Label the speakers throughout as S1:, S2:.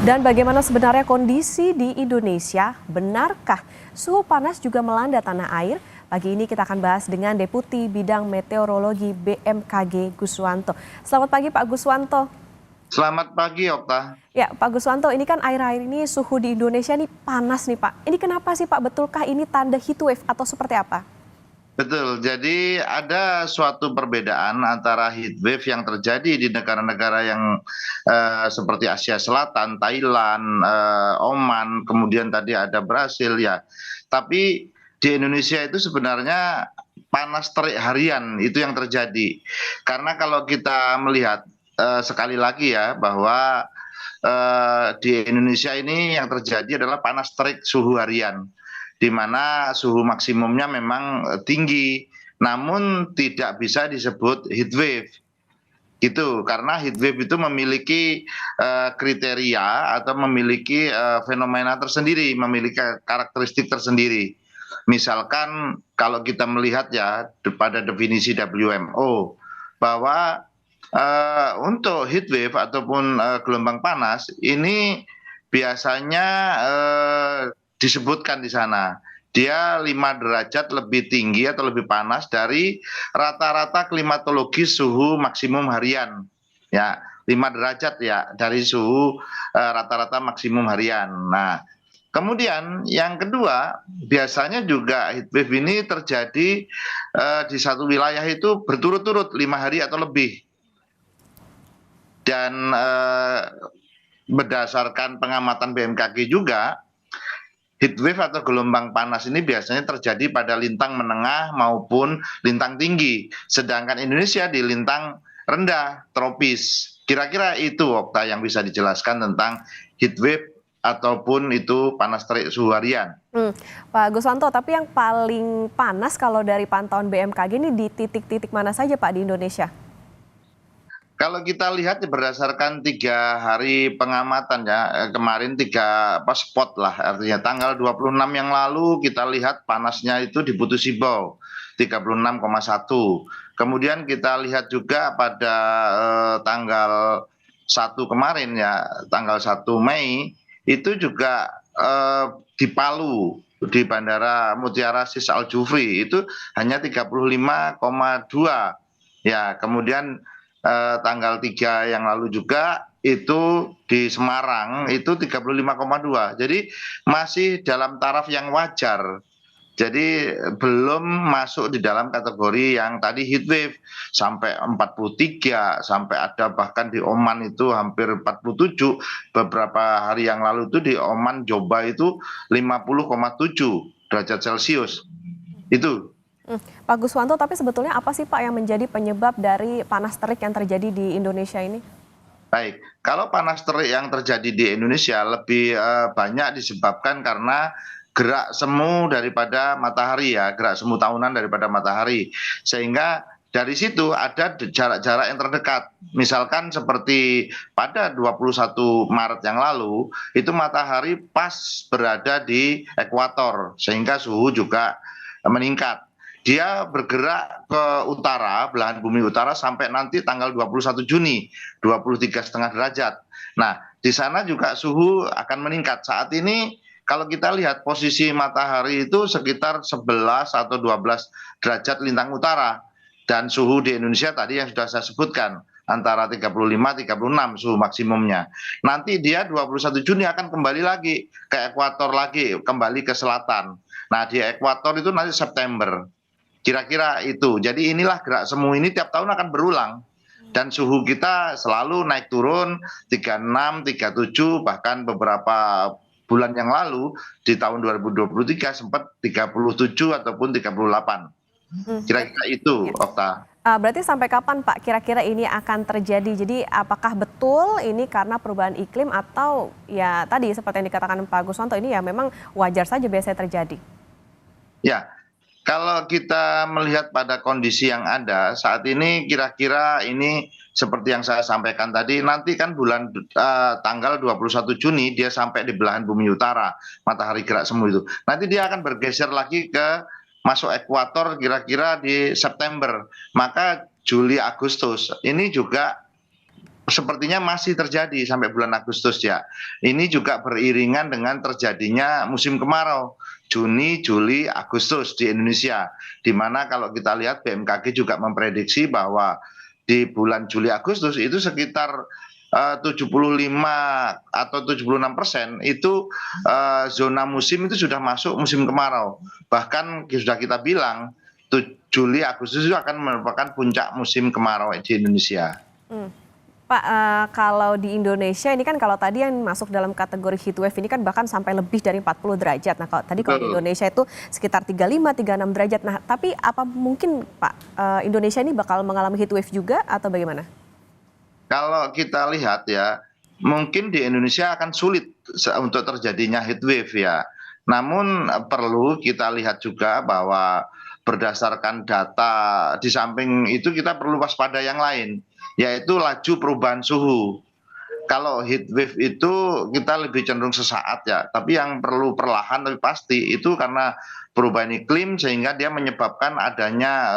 S1: Dan bagaimana sebenarnya kondisi di Indonesia? Benarkah suhu panas juga melanda tanah air? Pagi ini kita akan bahas dengan Deputi Bidang Meteorologi BMKG Guswanto. Selamat pagi Pak Guswanto.
S2: Selamat pagi, Okta.
S1: Ya Pak Guswanto, ini kan air-air ini suhu di Indonesia ini panas nih Pak. Ini kenapa sih Pak? Betulkah ini tanda heatwave atau seperti apa?
S2: Betul, jadi ada suatu perbedaan antara heat wave yang terjadi di negara-negara yang seperti Asia Selatan, Thailand, Oman, kemudian tadi ada Brasil ya. Tapi di Indonesia itu sebenarnya panas terik harian itu yang terjadi. Karena kalau kita melihat sekali lagi ya bahwa di Indonesia ini yang terjadi adalah panas terik suhu harian, di mana suhu maksimumnya memang tinggi, namun tidak bisa disebut heat wave. Gitu, karena heat wave itu memiliki kriteria atau memiliki fenomena tersendiri, memiliki karakteristik tersendiri. Misalkan kalau kita melihat ya pada definisi WMO bahwa untuk heat wave ataupun gelombang panas ini biasanya disebutkan di sana dia 5 derajat lebih tinggi atau lebih panas dari rata-rata klimatologis suhu maksimum harian. Ya, 5 derajat ya dari suhu rata-rata maksimum harian. Nah, kemudian yang kedua, biasanya juga heatwave ini terjadi di satu wilayah itu berturut-turut 5 hari atau lebih. Dan berdasarkan pengamatan BMKG juga, heatwave atau gelombang panas ini biasanya terjadi pada lintang menengah maupun lintang tinggi. Sedangkan Indonesia di lintang rendah, tropis. Kira-kira itu, Okta, yang bisa dijelaskan tentang heatwave ataupun itu panas terik suhu harian.
S1: Pak Guswanto, tapi yang paling panas kalau dari pantauan BMKG ini di titik-titik mana saja Pak di Indonesia?
S2: Kalau kita lihat berdasarkan 3 hari pengamatan ya, kemarin 3 spot lah, artinya tanggal 26 yang lalu kita lihat panasnya itu di Putus Sibau 36,1. Kemudian kita lihat juga pada tanggal 1 kemarin ya, tanggal 1 Mei itu juga di Palu, di Bandara Mutiara Sis Al Jufri itu hanya 35,2. Ya, kemudian tanggal 3 yang lalu juga itu di Semarang itu 35,2. Jadi masih dalam taraf yang wajar. Jadi belum masuk di dalam kategori yang tadi heat wave sampai 43, sampai ada bahkan di Oman itu hampir 47. Beberapa hari yang lalu itu di Oman Joba itu 50,7 derajat Celcius. Itu.
S1: Pak Guswanto, tapi sebetulnya apa sih Pak yang menjadi penyebab dari panas terik yang terjadi di Indonesia ini?
S2: Baik, kalau panas terik yang terjadi di Indonesia lebih banyak disebabkan karena gerak semu daripada matahari ya, gerak semu tahunan daripada matahari. Sehingga dari situ ada jarak-jarak yang terdekat. Misalkan seperti pada 21 Maret yang lalu, itu matahari pas berada di ekuator, sehingga suhu juga meningkat. Dia bergerak ke utara, belahan bumi utara sampai nanti tanggal 21 Juni, 23,5 derajat. Nah, di sana juga suhu akan meningkat. Saat ini kalau kita lihat posisi matahari itu sekitar 11 atau 12 derajat lintang utara. Dan suhu di Indonesia tadi yang sudah saya sebutkan, antara 35-36 suhu maksimumnya. Nanti dia 21 Juni akan kembali lagi ke ekuator lagi, kembali ke selatan. Nah, di ekuator itu nanti September. Kira-kira itu. Jadi inilah gerak semu ini tiap tahun akan berulang. Dan suhu kita selalu naik turun 36, 37, bahkan beberapa bulan yang lalu di tahun 2023 sempat 37 ataupun 38. Kira-kira itu,
S1: Ya.
S2: Okta.
S1: Berarti sampai kapan Pak kira-kira ini akan terjadi? Jadi apakah betul ini karena perubahan iklim atau ya tadi seperti yang dikatakan Pak Guswanto ini ya memang wajar saja biasanya terjadi?
S2: Ya, kalau kita melihat pada kondisi yang ada saat ini, kira-kira ini seperti yang saya sampaikan tadi, nanti kan bulan tanggal 21 Juni dia sampai di belahan bumi utara, matahari gerak semu itu. Nanti dia akan bergeser lagi ke masuk ekuator kira-kira di September. Maka Juli Agustus ini juga sepertinya masih terjadi sampai bulan Agustus ya. Ini juga beriringan dengan terjadinya musim kemarau. Juni, Juli, Agustus di Indonesia. Di mana kalau kita lihat BMKG juga memprediksi bahwa di bulan Juli Agustus itu sekitar 75 atau 76% itu zona musim itu sudah masuk musim kemarau. Bahkan sudah kita bilang Juli Agustus itu akan merupakan puncak musim kemarau di Indonesia.
S1: Pak, kalau di Indonesia ini kan kalau tadi yang masuk dalam kategori heatwave ini kan bahkan sampai lebih dari 40 derajat. Nah, kalau tadi kalau di Indonesia itu sekitar 35, 36 derajat. Nah, tapi apa mungkin Pak Indonesia ini bakal mengalami heatwave juga atau bagaimana?
S2: Kalau kita lihat ya, mungkin di Indonesia akan sulit untuk terjadinya heatwave ya. Namun perlu kita lihat juga bahwa berdasarkan data di samping itu kita perlu waspada yang lain, yaitu laju perubahan suhu. Kalau heat wave itu kita lebih cenderung sesaat ya, tapi yang perlu perlahan tapi pasti itu karena perubahan iklim sehingga dia menyebabkan adanya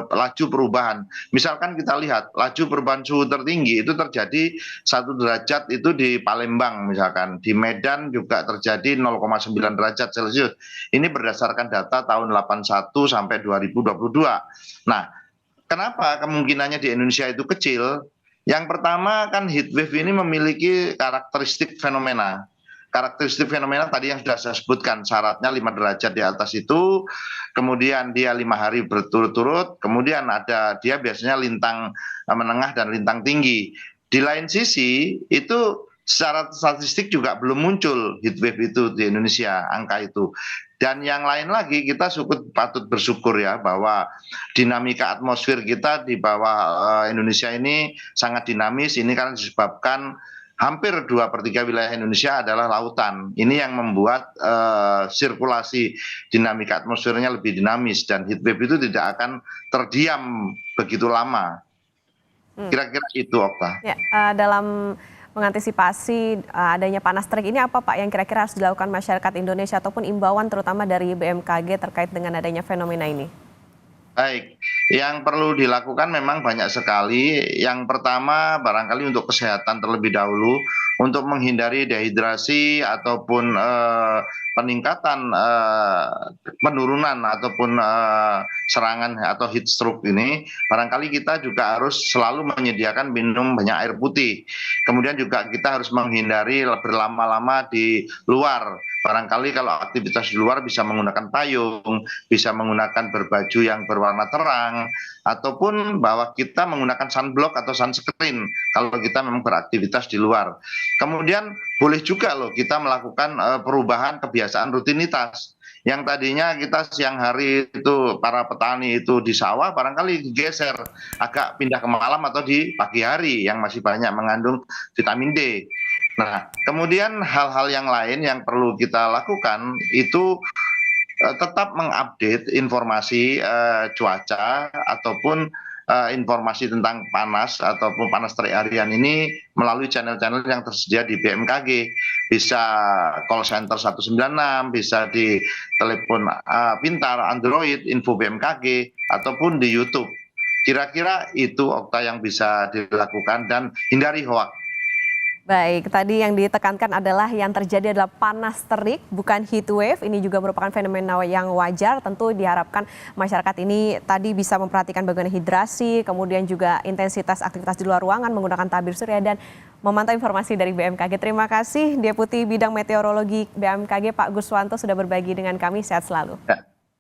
S2: laju perubahan. Misalkan kita lihat laju perubahan suhu tertinggi itu terjadi 1 derajat itu di Palembang misalkan, di Medan juga terjadi 0,9 derajat Celcius. Ini berdasarkan data tahun 81 sampai 2022. Nah, kenapa kemungkinannya di Indonesia itu kecil? Yang pertama kan heat wave ini memiliki karakteristik fenomena. Karakteristik fenomena tadi yang sudah saya sebutkan, syaratnya 5 derajat di atas itu, kemudian dia 5 hari berturut-turut, kemudian ada dia biasanya lintang menengah dan lintang tinggi. Di lain sisi itu secara statistik juga belum muncul heat wave itu di Indonesia, angka itu. Dan yang lain lagi kita patut bersyukur ya bahwa dinamika atmosfer kita di bawah Indonesia ini sangat dinamis. Ini karena disebabkan hampir 2/3 wilayah Indonesia adalah lautan. Ini yang membuat sirkulasi dinamika atmosfernya lebih dinamis dan heat wave itu tidak akan terdiam begitu lama. Kira-kira itu, Okta.
S1: Ya, dalam mengantisipasi adanya panas terik ini apa Pak yang kira-kira harus dilakukan masyarakat Indonesia ataupun imbauan terutama dari BMKG terkait dengan adanya fenomena ini?
S2: Baik, yang perlu dilakukan memang banyak sekali. Yang pertama barangkali untuk kesehatan terlebih dahulu, untuk menghindari dehidrasi ataupun peningkatan penurunan ataupun serangan atau heat stroke ini, barangkali kita juga harus selalu menyediakan minum banyak air putih. Kemudian juga kita harus menghindari berlama-lama di luar. Barangkali kalau aktivitas di luar bisa menggunakan payung, bisa menggunakan berbaju yang berwarna terang, ataupun bahwa kita menggunakan sunblock atau sunscreen kalau kita memang beraktivitas di luar. Kemudian boleh juga loh kita melakukan perubahan kebiasaan rutinitas. Yang tadinya kita siang hari itu para petani itu di sawah barangkali digeser agak pindah ke malam atau di pagi hari yang masih banyak mengandung vitamin D. Nah, kemudian hal-hal yang lain yang perlu kita lakukan itu tetap mengupdate informasi cuaca ataupun informasi tentang panas ataupun panas terik harian ini melalui channel-channel yang tersedia di BMKG. Bisa call center 196, bisa di telepon pintar Android, info BMKG, ataupun di YouTube. Kira-kira itu Okta yang bisa dilakukan dan hindari hoax.
S1: Baik, tadi yang ditekankan adalah yang terjadi adalah panas terik, bukan heat wave. Ini juga merupakan fenomena yang wajar. Tentu diharapkan masyarakat ini tadi bisa memperhatikan bagaimana hidrasi, kemudian juga intensitas aktivitas di luar ruangan menggunakan tabir surya dan memantau informasi dari BMKG. Terima kasih Deputi Bidang Meteorologi BMKG Pak Guswanto sudah berbagi dengan kami. Sehat selalu.